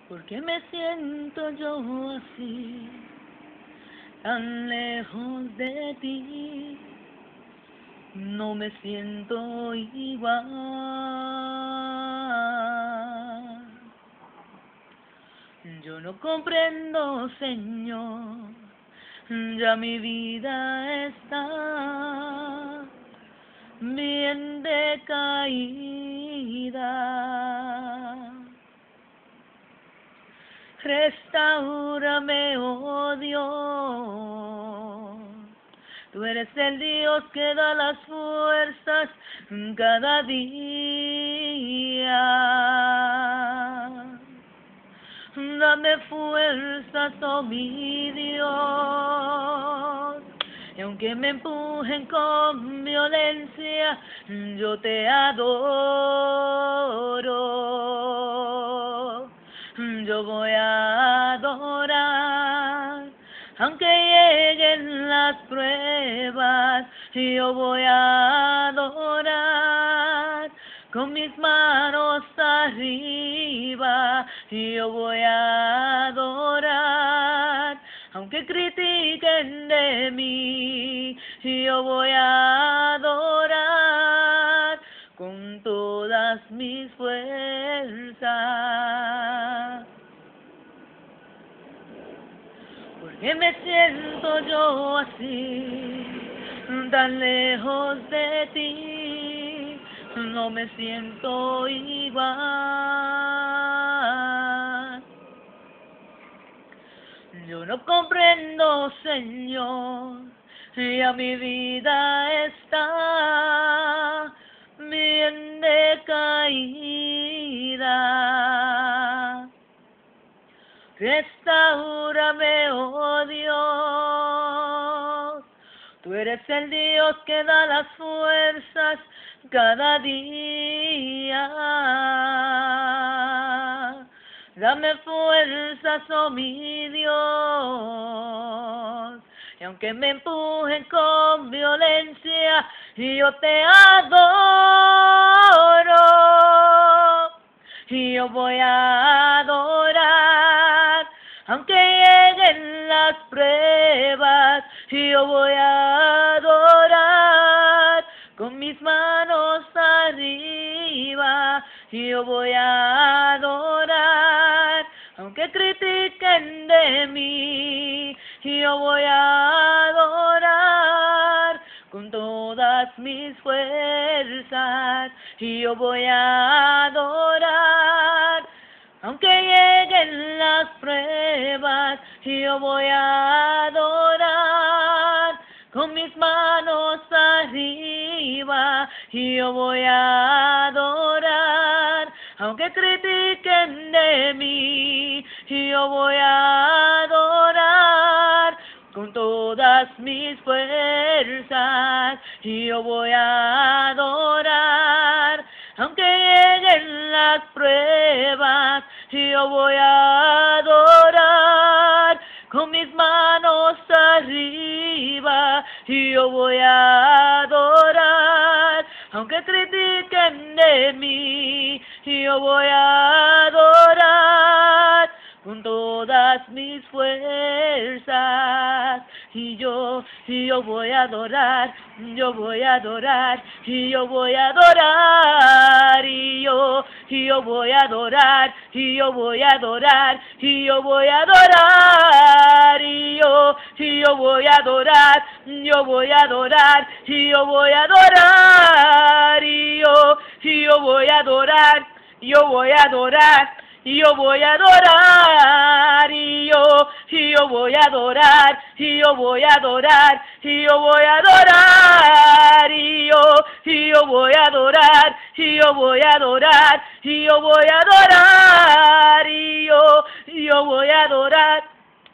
¿Por qué me siento yo así, tan lejos de ti? No me siento igual. Yo no comprendo, Señor, ya mi vida está bien decaída. Restáurame, oh Dios. Tú eres el Dios que da las fuerzas cada día. Dame fuerzas, oh mi Dios. Y aunque me empujen con violencia, yo te adoro. Yo voy a adorar, aunque lleguen las pruebas, yo voy a adorar, con mis manos arriba, yo voy a adorar, aunque critiquen de mí, yo voy a adorar, con todas mis fuerzas. ¿Por qué me siento yo así, tan lejos de ti? No me siento igual. Yo no comprendo, Señor, ya mi vida está bien decaída. Restáurame, oh Dios. Tú eres el Dios que da las fuerzas cada día. Dame fuerzas, oh mi Dios. Y aunque me empujen con violencia, yo te adoro. Y yo voy a adorar, aunque lleguen las pruebas, yo voy a adorar, con mis manos arriba, yo voy a adorar, aunque critiquen de mí, yo voy a adorar, con todas mis fuerzas, yo voy a adorar, aunque lleguen las pruebas, yo voy a adorar, con mis manos arriba, yo voy a adorar, aunque critiquen de mí, yo voy a adorar, con todas mis fuerzas, yo voy a adorar, aunque lleguen las pruebas, yo voy a adorar, con mis manos arriba, yo voy a adorar, aunque critiquen de mí, yo voy a adorar, con todas mis fuerzas, y yo voy a adorar, yo voy a adorar, y yo voy a adorar, y yo voy a adorar, y yo voy a adorar, y yo voy a adorar, y yo voy a adorar, yo voy a adorar, y yo voy a adorar, y yo voy a adorar, yo voy a adorar, y yo voy a adorar, y yo voy a adorar, y yo voy a adorar, y yo voy a adorar, y yo voy a adorar, y yo voy a adorar, y yo voy a adorar, y yo voy a adorar,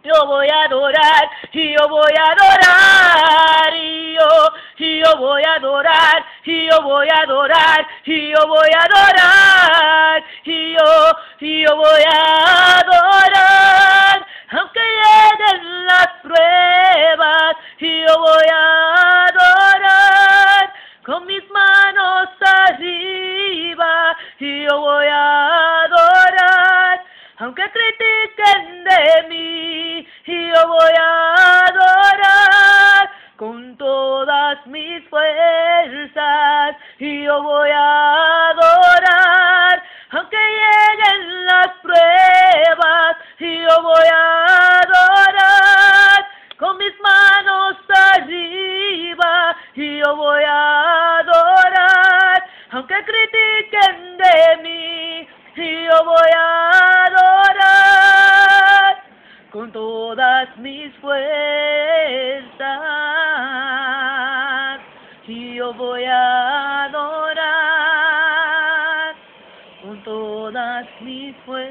yo voy a adorar, y yo voy a adorar, y yo voy a adorar, y yo voy a adorar, y yo voy a adorar, y yo voy a adorar, aunque lleguen las pruebas, y yo voy a adorar, con mis manos arriba, y yo voy a adorar, aunque aunque critiquen de mí, yo voy a adorar con todas mis fuerzas, yo voy a adorar, aunque lleguen las pruebas, yo voy a adorar con mis manos arriba, yo voy a adorar, aunque critiquen de mí, yo voy a adorar con todas mis fuerzas, yo voy a adorar con todas mis fuerzas.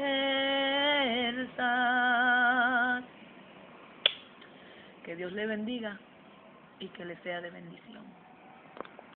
Que Dios le bendiga y que le sea de bendición.